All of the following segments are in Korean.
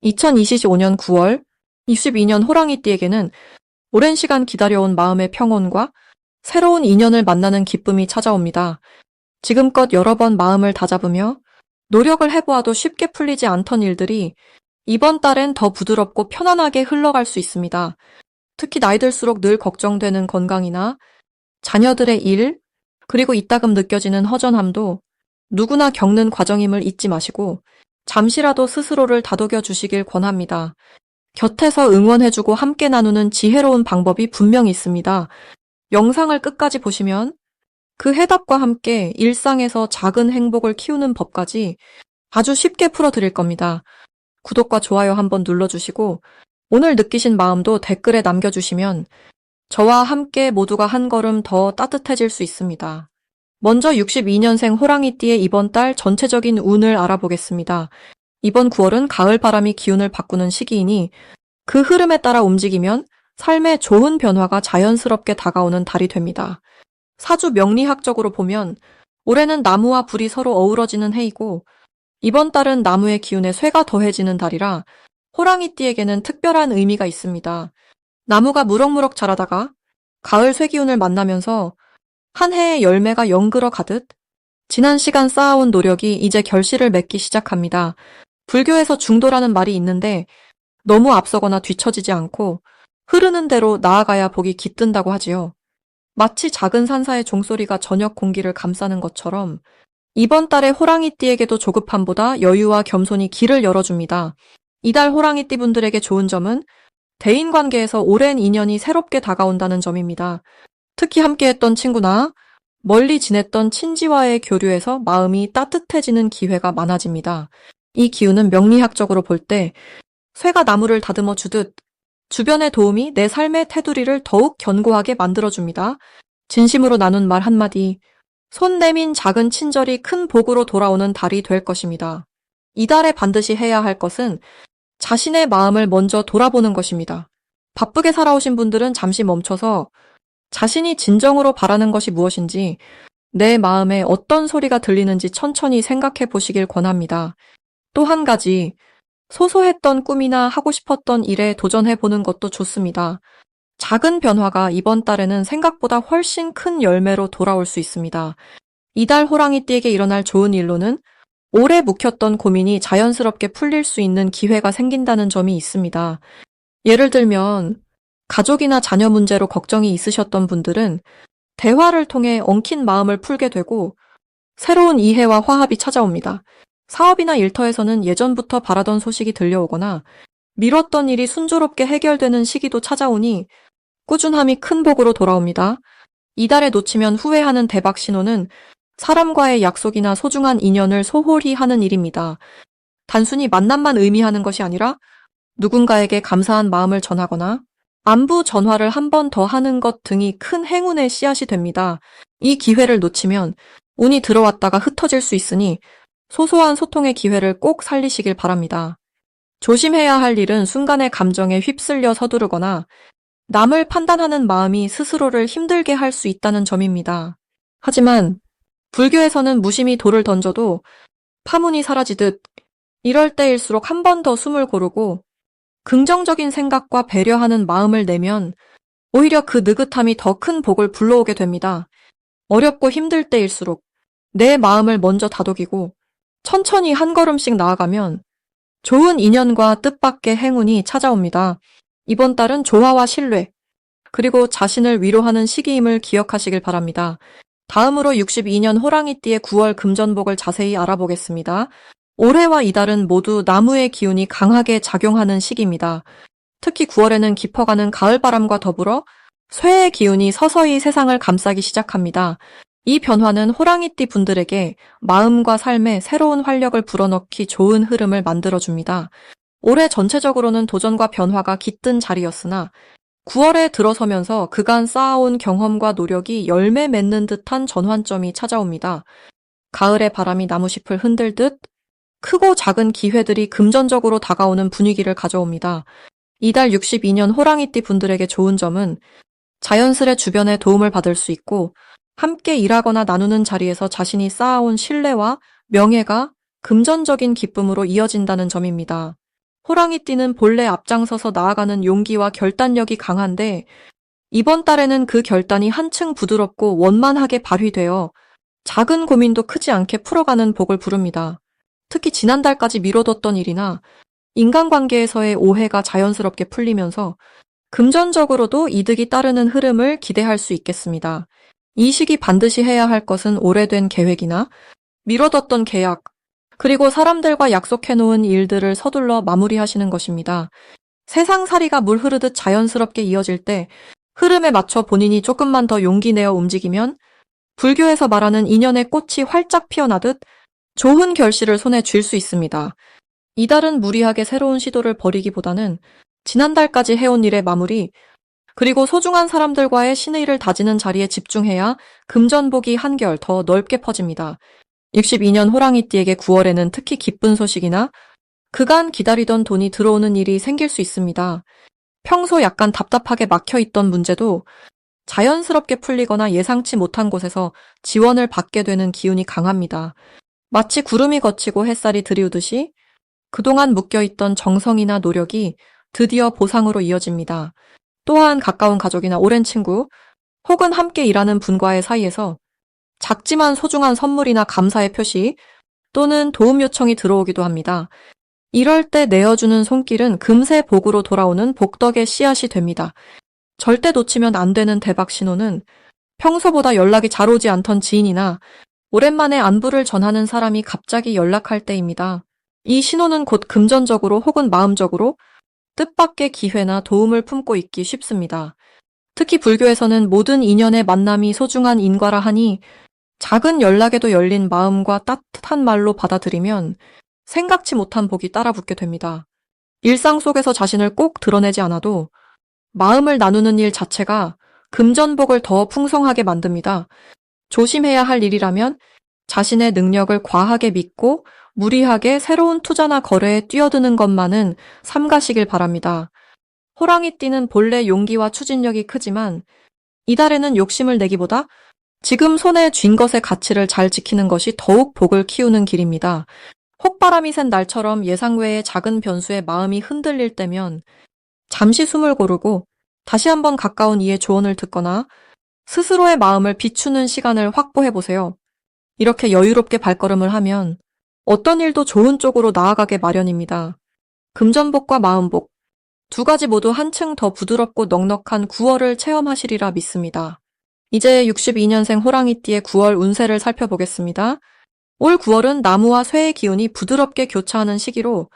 2025년 9월, 22년 호랑이띠에게는 오랜 시간 기다려온 마음의 평온과 새로운 인연을 만나는 기쁨이 찾아옵니다. 지금껏 여러 번 마음을 다잡으며 노력을 해보아도 쉽게 풀리지 않던 일들이 이번 달엔 더 부드럽고 편안하게 흘러갈 수 있습니다. 특히 나이 들수록 늘 걱정되는 건강이나 자녀들의 일, 그리고 이따금 느껴지는 허전함도 누구나 겪는 과정임을 잊지 마시고 잠시라도 스스로를 다독여 주시길 권합니다. 곁에서 응원해주고 함께 나누는 지혜로운 방법이 분명히 있습니다. 영상을 끝까지 보시면 그 해답과 함께 일상에서 작은 행복을 키우는 법까지 아주 쉽게 풀어드릴 겁니다. 구독과 좋아요 한번 눌러주시고 오늘 느끼신 마음도 댓글에 남겨주시면 저와 함께 모두가 한 걸음 더 따뜻해질 수 있습니다. 먼저 62년생 호랑이띠의 이번 달 전체적인 운을 알아보겠습니다. 이번 9월은 가을 바람이 기운을 바꾸는 시기이니 그 흐름에 따라 움직이면 삶에 좋은 변화가 자연스럽게 다가오는 달이 됩니다. 사주 명리학적으로 보면 올해는 나무와 불이 서로 어우러지는 해이고 이번 달은 나무의 기운에 쇠가 더해지는 달이라 호랑이띠에게는 특별한 의미가 있습니다. 나무가 무럭무럭 자라다가 가을 쇠기운을 만나면서 한 해의 열매가 연그러 가듯 지난 시간 쌓아온 노력이 이제 결실을 맺기 시작합니다. 불교에서 중도라는 말이 있는데 너무 앞서거나 뒤처지지 않고 흐르는 대로 나아가야 복이 깃든다고 하지요. 마치 작은 산사의 종소리가 저녁 공기를 감싸는 것처럼 이번 달의 호랑이띠에게도 조급함보다 여유와 겸손이 길을 열어줍니다. 이달 호랑이띠 분들에게 좋은 점은 대인관계에서 오랜 인연이 새롭게 다가온다는 점입니다. 특히 함께했던 친구나 멀리 지냈던 친지와의 교류에서 마음이 따뜻해지는 기회가 많아집니다. 이 기운은 명리학적으로 볼 때 쇠가 나무를 다듬어 주듯 주변의 도움이 내 삶의 테두리를 더욱 견고하게 만들어줍니다. 진심으로 나눈 말 한마디, 손 내민 작은 친절이 큰 복으로 돌아오는 달이 될 것입니다. 이달에 반드시 해야 할 것은 자신의 마음을 먼저 돌아보는 것입니다. 바쁘게 살아오신 분들은 잠시 멈춰서 자신이 진정으로 바라는 것이 무엇인지, 내 마음에 어떤 소리가 들리는지 천천히 생각해 보시길 권합니다. 또 한 가지, 소소했던 꿈이나 하고 싶었던 일에 도전해 보는 것도 좋습니다. 작은 변화가 이번 달에는 생각보다 훨씬 큰 열매로 돌아올 수 있습니다. 이달 호랑이띠에게 일어날 좋은 일로는 오래 묵혔던 고민이 자연스럽게 풀릴 수 있는 기회가 생긴다는 점이 있습니다. 예를 들면 가족이나 자녀 문제로 걱정이 있으셨던 분들은 대화를 통해 엉킨 마음을 풀게 되고 새로운 이해와 화합이 찾아옵니다. 사업이나 일터에서는 예전부터 바라던 소식이 들려오거나 미뤘던 일이 순조롭게 해결되는 시기도 찾아오니 꾸준함이 큰 복으로 돌아옵니다. 이달에 놓치면 후회하는 대박 신호는 사람과의 약속이나 소중한 인연을 소홀히 하는 일입니다. 단순히 만남만 의미하는 것이 아니라 누군가에게 감사한 마음을 전하거나 안부 전화를 한 번 더 하는 것 등이 큰 행운의 씨앗이 됩니다. 이 기회를 놓치면 운이 들어왔다가 흩어질 수 있으니 소소한 소통의 기회를 꼭 살리시길 바랍니다. 조심해야 할 일은 순간의 감정에 휩쓸려 서두르거나 남을 판단하는 마음이 스스로를 힘들게 할 수 있다는 점입니다. 하지만 불교에서는 무심히 돌을 던져도 파문이 사라지듯 이럴 때일수록 한 번 더 숨을 고르고 긍정적인 생각과 배려하는 마음을 내면 오히려 그 느긋함이 더 큰 복을 불러오게 됩니다. 어렵고 힘들 때일수록 내 마음을 먼저 다독이고 천천히 한 걸음씩 나아가면 좋은 인연과 뜻밖의 행운이 찾아옵니다. 이번 달은 조화와 신뢰, 그리고 자신을 위로하는 시기임을 기억하시길 바랍니다. 다음으로 62년 호랑이띠의 9월 금전복을 자세히 알아보겠습니다. 올해와 이달은 모두 나무의 기운이 강하게 작용하는 시기입니다. 특히 9월에는 깊어가는 가을바람과 더불어 쇠의 기운이 서서히 세상을 감싸기 시작합니다. 이 변화는 호랑이띠 분들에게 마음과 삶에 새로운 활력을 불어넣기 좋은 흐름을 만들어줍니다. 올해 전체적으로는 도전과 변화가 깃든 자리였으나 9월에 들어서면서 그간 쌓아온 경험과 노력이 열매 맺는 듯한 전환점이 찾아옵니다. 가을의 바람이 나무잎을 흔들듯 크고 작은 기회들이 금전적으로 다가오는 분위기를 가져옵니다. 이달 62년 호랑이띠 분들에게 좋은 점은 자연스레 주변의 도움을 받을 수 있고 함께 일하거나 나누는 자리에서 자신이 쌓아온 신뢰와 명예가 금전적인 기쁨으로 이어진다는 점입니다. 호랑이띠는 본래 앞장서서 나아가는 용기와 결단력이 강한데 이번 달에는 그 결단이 한층 부드럽고 원만하게 발휘되어 작은 고민도 크지 않게 풀어가는 복을 부릅니다. 특히 지난달까지 미뤄뒀던 일이나 인간관계에서의 오해가 자연스럽게 풀리면서 금전적으로도 이득이 따르는 흐름을 기대할 수 있겠습니다. 이 시기 반드시 해야 할 것은 오래된 계획이나 미뤄뒀던 계약, 그리고 사람들과 약속해놓은 일들을 서둘러 마무리하시는 것입니다. 세상살이가 물 흐르듯 자연스럽게 이어질 때 흐름에 맞춰 본인이 조금만 더 용기 내어 움직이면 불교에서 말하는 인연의 꽃이 활짝 피어나듯 좋은 결실을 손에 쥘 수 있습니다. 이달은 무리하게 새로운 시도를 벌이기보다는 지난달까지 해온 일의 마무리, 그리고 소중한 사람들과의 신의를 다지는 자리에 집중해야 금전복이 한결 더 넓게 퍼집니다. 62년 호랑이띠에게 9월에는 특히 기쁜 소식이나 그간 기다리던 돈이 들어오는 일이 생길 수 있습니다. 평소 약간 답답하게 막혀있던 문제도 자연스럽게 풀리거나 예상치 못한 곳에서 지원을 받게 되는 기운이 강합니다. 마치 구름이 걷히고 햇살이 들이우듯이 그동안 묶여있던 정성이나 노력이 드디어 보상으로 이어집니다. 또한 가까운 가족이나 오랜 친구 혹은 함께 일하는 분과의 사이에서 작지만 소중한 선물이나 감사의 표시 또는 도움 요청이 들어오기도 합니다. 이럴 때 내어주는 손길은 금세 복으로 돌아오는 복덕의 씨앗이 됩니다. 절대 놓치면 안 되는 대박 신호는 평소보다 연락이 잘 오지 않던 지인이나 오랜만에 안부를 전하는 사람이 갑자기 연락할 때입니다. 이 신호는 곧 금전적으로 혹은 마음적으로 뜻밖의 기회나 도움을 품고 있기 쉽습니다. 특히 불교에서는 모든 인연의 만남이 소중한 인과라 하니 작은 연락에도 열린 마음과 따뜻한 말로 받아들이면 생각지 못한 복이 따라붙게 됩니다. 일상 속에서 자신을 꼭 드러내지 않아도 마음을 나누는 일 자체가 금전복을 더 풍성하게 만듭니다. 조심해야 할 일이라면 자신의 능력을 과하게 믿고 무리하게 새로운 투자나 거래에 뛰어드는 것만은 삼가시길 바랍니다. 호랑이띠는 본래 용기와 추진력이 크지만 이달에는 욕심을 내기보다 지금 손에 쥔 것의 가치를 잘 지키는 것이 더욱 복을 키우는 길입니다. 혹바람이 센 날처럼 예상 외의 작은 변수에 마음이 흔들릴 때면 잠시 숨을 고르고 다시 한번 가까운 이의 조언을 듣거나 스스로의 마음을 비추는 시간을 확보해 보세요. 이렇게 여유롭게 발걸음을 하면 어떤 일도 좋은 쪽으로 나아가게 마련입니다. 금전복과 마음복, 두 가지 모두 한층 더 부드럽고 넉넉한 9월을 체험하시리라 믿습니다. 이제 62년생 호랑이띠의 9월 운세를 살펴보겠습니다. 올 9월은 나무와 쇠의 기운이 부드럽게 교차하는 시기로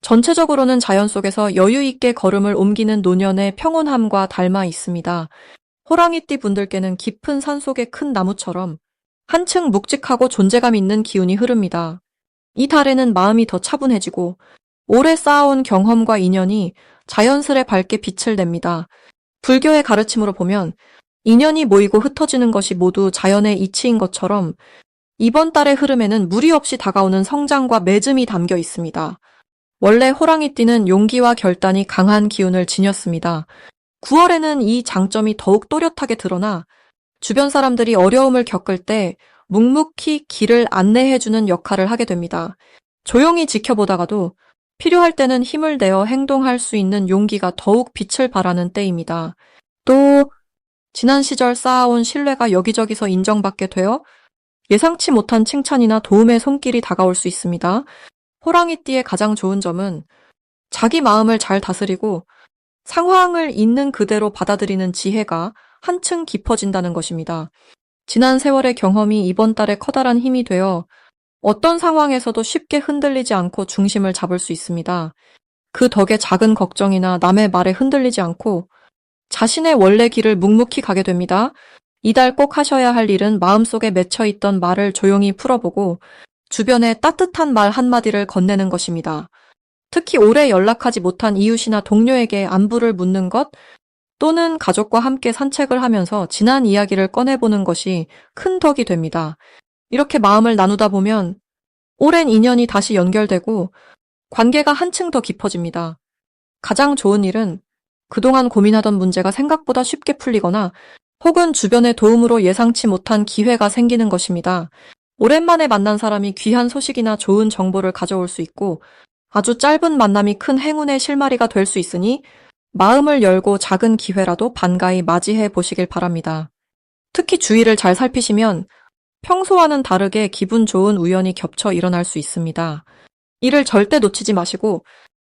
전체적으로는 자연 속에서 여유 있게 걸음을 옮기는 노년의 평온함과 닮아 있습니다. 호랑이띠 분들께는 깊은 산속의 큰 나무처럼 한층 묵직하고 존재감 있는 기운이 흐릅니다. 이 달에는 마음이 더 차분해지고 오래 쌓아온 경험과 인연이 자연스레 밝게 빛을 냅니다. 불교의 가르침으로 보면 인연이 모이고 흩어지는 것이 모두 자연의 이치인 것처럼 이번 달의 흐름에는 무리 없이 다가오는 성장과 맺음이 담겨 있습니다. 원래 호랑이띠는 용기와 결단이 강한 기운을 지녔습니다. 9월에는 이 장점이 더욱 또렷하게 드러나 주변 사람들이 어려움을 겪을 때 묵묵히 길을 안내해주는 역할을 하게 됩니다. 조용히 지켜보다가도 필요할 때는 힘을 내어 행동할 수 있는 용기가 더욱 빛을 발하는 때입니다. 또 지난 시절 쌓아온 신뢰가 여기저기서 인정받게 되어 예상치 못한 칭찬이나 도움의 손길이 다가올 수 있습니다. 호랑이띠의 가장 좋은 점은 자기 마음을 잘 다스리고 상황을 있는 그대로 받아들이는 지혜가 한층 깊어진다는 것입니다. 지난 세월의 경험이 이번 달에 커다란 힘이 되어 어떤 상황에서도 쉽게 흔들리지 않고 중심을 잡을 수 있습니다. 그 덕에 작은 걱정이나 남의 말에 흔들리지 않고 자신의 원래 길을 묵묵히 가게 됩니다. 이달 꼭 하셔야 할 일은 마음속에 맺혀있던 말을 조용히 풀어보고 주변에 따뜻한 말 한마디를 건네는 것입니다. 특히 오래 연락하지 못한 이웃이나 동료에게 안부를 묻는 것 또는 가족과 함께 산책을 하면서 지난 이야기를 꺼내보는 것이 큰 덕이 됩니다. 이렇게 마음을 나누다 보면 오랜 인연이 다시 연결되고 관계가 한층 더 깊어집니다. 가장 좋은 일은 그동안 고민하던 문제가 생각보다 쉽게 풀리거나 혹은 주변의 도움으로 예상치 못한 기회가 생기는 것입니다. 오랜만에 만난 사람이 귀한 소식이나 좋은 정보를 가져올 수 있고 아주 짧은 만남이 큰 행운의 실마리가 될 수 있으니 마음을 열고 작은 기회라도 반가이 맞이해 보시길 바랍니다. 특히 주위를 잘 살피시면 평소와는 다르게 기분 좋은 우연이 겹쳐 일어날 수 있습니다. 이를 절대 놓치지 마시고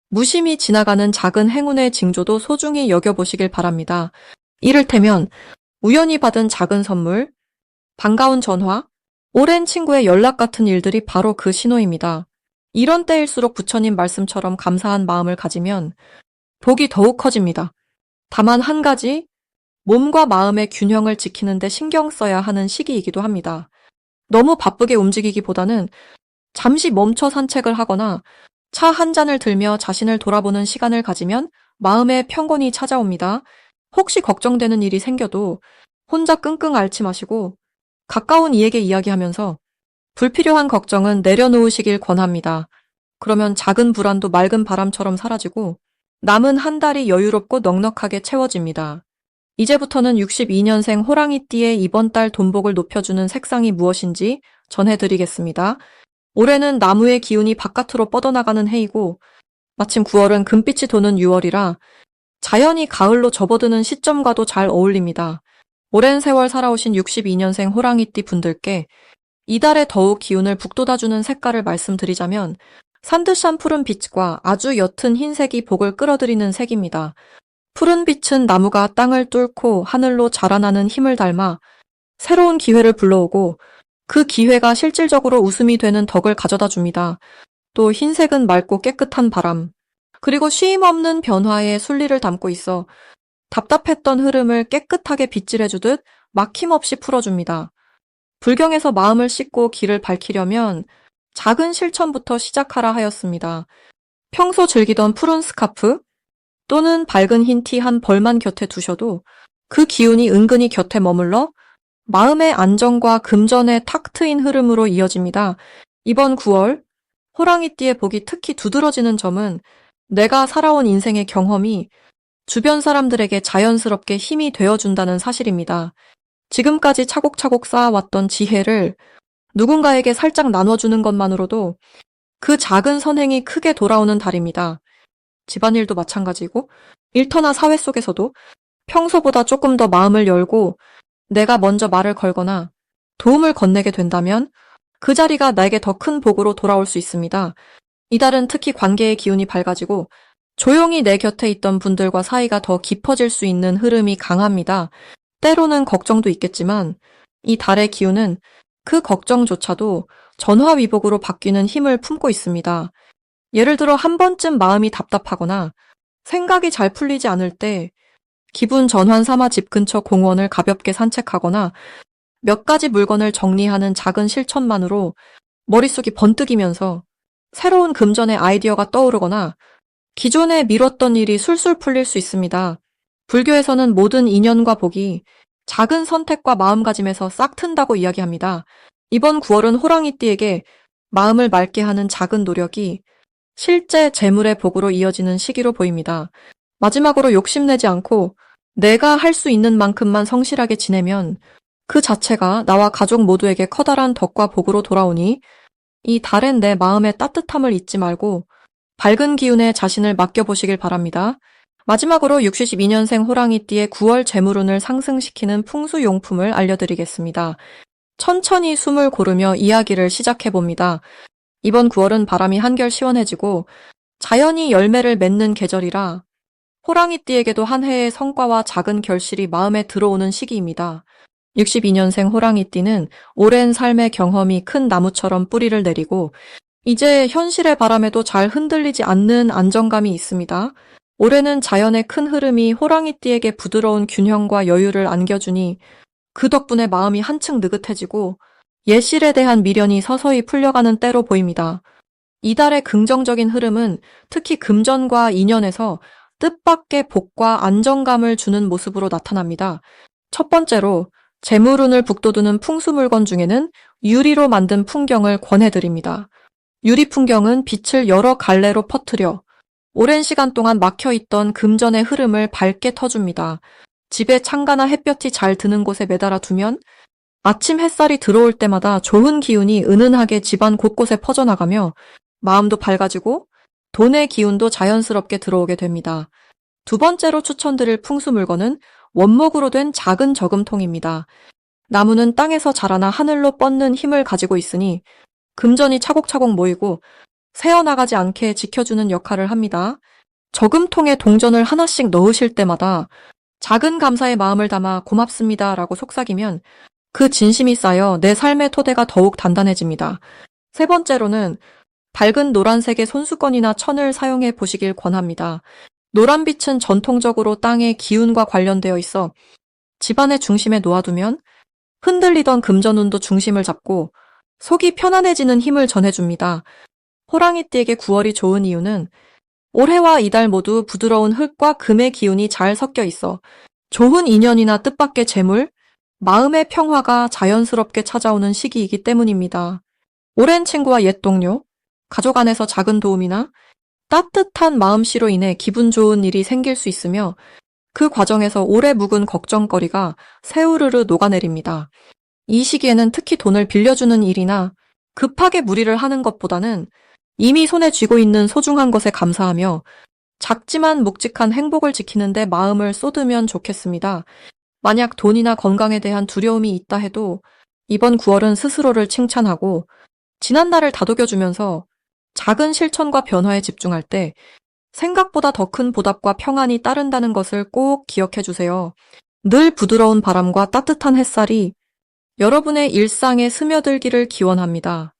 무심히 지나가는 작은 행운의 징조도 소중히 여겨보시길 바랍니다. 이를테면 우연히 받은 작은 선물, 반가운 전화, 오랜 친구의 연락 같은 일들이 바로 그 신호입니다. 이런 때일수록 부처님 말씀처럼 감사한 마음을 가지면 복이 더욱 커집니다. 다만 한 가지, 몸과 마음의 균형을 지키는 데 신경 써야 하는 시기이기도 합니다. 너무 바쁘게 움직이기보다는 잠시 멈춰 산책을 하거나 차 한 잔을 들며 자신을 돌아보는 시간을 가지면 마음의 평온이 찾아옵니다. 혹시 걱정되는 일이 생겨도 혼자 끙끙 앓지 마시고 가까운 이에게 이야기하면서 불필요한 걱정은 내려놓으시길 권합니다. 그러면 작은 불안도 맑은 바람처럼 사라지고 남은 한 달이 여유롭고 넉넉하게 채워집니다. 이제부터는 62년생 호랑이띠의 이번 달 돈복을 높여주는 색상이 무엇인지 전해드리겠습니다. 올해는 나무의 기운이 바깥으로 뻗어나가는 해이고 마침 9월은 금빛이 도는 6월이라 자연이 가을로 접어드는 시점과도 잘 어울립니다. 오랜 세월 살아오신 62년생 호랑이띠 분들께 이달에 더욱 기운을 북돋아주는 색깔을 말씀드리자면 산뜻한 푸른빛과 아주 옅은 흰색이 복을 끌어들이는 색입니다. 푸른빛은 나무가 땅을 뚫고 하늘로 자라나는 힘을 닮아 새로운 기회를 불러오고 그 기회가 실질적으로 웃음이 되는 덕을 가져다 줍니다. 또 흰색은 맑고 깨끗한 바람, 그리고 쉼 없는 변화에 순리를 담고 있어 답답했던 흐름을 깨끗하게 빗질해주듯 막힘없이 풀어줍니다. 불경에서 마음을 씻고 길을 밝히려면 작은 실천부터 시작하라 하였습니다. 평소 즐기던 푸른 스카프 또는 밝은 흰 티 한 벌만 곁에 두셔도 그 기운이 은근히 곁에 머물러 마음의 안정과 금전의 탁 트인 흐름으로 이어집니다. 이번 9월 호랑이띠의 복이 특히 두드러지는 점은 내가 살아온 인생의 경험이 주변 사람들에게 자연스럽게 힘이 되어준다는 사실입니다. 지금까지 차곡차곡 쌓아왔던 지혜를 누군가에게 살짝 나눠주는 것만으로도 그 작은 선행이 크게 돌아오는 달입니다. 집안일도 마찬가지고 일터나 사회 속에서도 평소보다 조금 더 마음을 열고 내가 먼저 말을 걸거나 도움을 건네게 된다면 그 자리가 나에게 더 큰 복으로 돌아올 수 있습니다. 이달은 특히 관계의 기운이 밝아지고 조용히 내 곁에 있던 분들과 사이가 더 깊어질 수 있는 흐름이 강합니다. 때로는 걱정도 있겠지만 이 달의 기운은 그 걱정조차도 전화위복으로 바뀌는 힘을 품고 있습니다. 예를 들어 한 번쯤 마음이 답답하거나 생각이 잘 풀리지 않을 때 기분 전환 삼아 집 근처 공원을 가볍게 산책하거나 몇 가지 물건을 정리하는 작은 실천만으로 머릿속이 번뜩이면서 새로운 금전의 아이디어가 떠오르거나 기존에 미뤘던 일이 술술 풀릴 수 있습니다. 불교에서는 모든 인연과 복이 작은 선택과 마음가짐에서 싹 튼다고 이야기합니다. 이번 9월은 호랑이띠에게 마음을 맑게 하는 작은 노력이 실제 재물의 복으로 이어지는 시기로 보입니다. 마지막으로 욕심내지 않고 내가 할 수 있는 만큼만 성실하게 지내면 그 자체가 나와 가족 모두에게 커다란 덕과 복으로 돌아오니 이 달엔 내 마음의 따뜻함을 잊지 말고 밝은 기운에 자신을 맡겨보시길 바랍니다. 마지막으로 62년생 호랑이띠의 9월 재물운을 상승시키는 풍수용품을 알려드리겠습니다. 천천히 숨을 고르며 이야기를 시작해봅니다. 이번 9월은 바람이 한결 시원해지고 자연이 열매를 맺는 계절이라 호랑이띠에게도 한 해의 성과와 작은 결실이 마음에 들어오는 시기입니다. 62년생 호랑이띠는 오랜 삶의 경험이 큰 나무처럼 뿌리를 내리고 이제 현실의 바람에도 잘 흔들리지 않는 안정감이 있습니다. 올해는 자연의 큰 흐름이 호랑이띠에게 부드러운 균형과 여유를 안겨주니 그 덕분에 마음이 한층 느긋해지고 예실에 대한 미련이 서서히 풀려가는 때로 보입니다. 이달의 긍정적인 흐름은 특히 금전과 인연에서 뜻밖의 복과 안정감을 주는 모습으로 나타납니다. 첫 번째로 재물운을 북돋우는 풍수물건 중에는 유리로 만든 풍경을 권해드립니다. 유리 풍경은 빛을 여러 갈래로 퍼뜨려 오랜 시간 동안 막혀있던 금전의 흐름을 밝게 터줍니다. 집에 창가나 햇볕이 잘 드는 곳에 매달아 두면 아침 햇살이 들어올 때마다 좋은 기운이 은은하게 집안 곳곳에 퍼져나가며 마음도 밝아지고 돈의 기운도 자연스럽게 들어오게 됩니다. 두 번째로 추천드릴 풍수 물건은 원목으로 된 작은 저금통입니다. 나무는 땅에서 자라나 하늘로 뻗는 힘을 가지고 있으니 금전이 차곡차곡 모이고 새어나가지 않게 지켜주는 역할을 합니다. 저금통에 동전을 하나씩 넣으실 때마다 작은 감사의 마음을 담아 고맙습니다 라고 속삭이면 그 진심이 쌓여 내 삶의 토대가 더욱 단단해집니다. 세 번째로는 밝은 노란색의 손수건이나 천을 사용해 보시길 권합니다. 노란빛은 전통적으로 땅의 기운과 관련되어 있어 집안의 중심에 놓아두면 흔들리던 금전운도 중심을 잡고 속이 편안해지는 힘을 전해줍니다. 호랑이띠에게 9월이 좋은 이유는 올해와 이달 모두 부드러운 흙과 금의 기운이 잘 섞여 있어 좋은 인연이나 뜻밖의 재물, 마음의 평화가 자연스럽게 찾아오는 시기이기 때문입니다. 오랜 친구와 옛 동료, 가족 안에서 작은 도움이나 따뜻한 마음씨로 인해 기분 좋은 일이 생길 수 있으며 그 과정에서 오래 묵은 걱정거리가 새우르르 녹아내립니다. 이 시기에는 특히 돈을 빌려주는 일이나 급하게 무리를 하는 것보다는 이미 손에 쥐고 있는 소중한 것에 감사하며 작지만 묵직한 행복을 지키는데 마음을 쏟으면 좋겠습니다. 만약 돈이나 건강에 대한 두려움이 있다 해도 이번 9월은 스스로를 칭찬하고 지난날을 다독여주면서 작은 실천과 변화에 집중할 때 생각보다 더 큰 보답과 평안이 따른다는 것을 꼭 기억해 주세요. 늘 부드러운 바람과 따뜻한 햇살이 여러분의 일상에 스며들기를 기원합니다.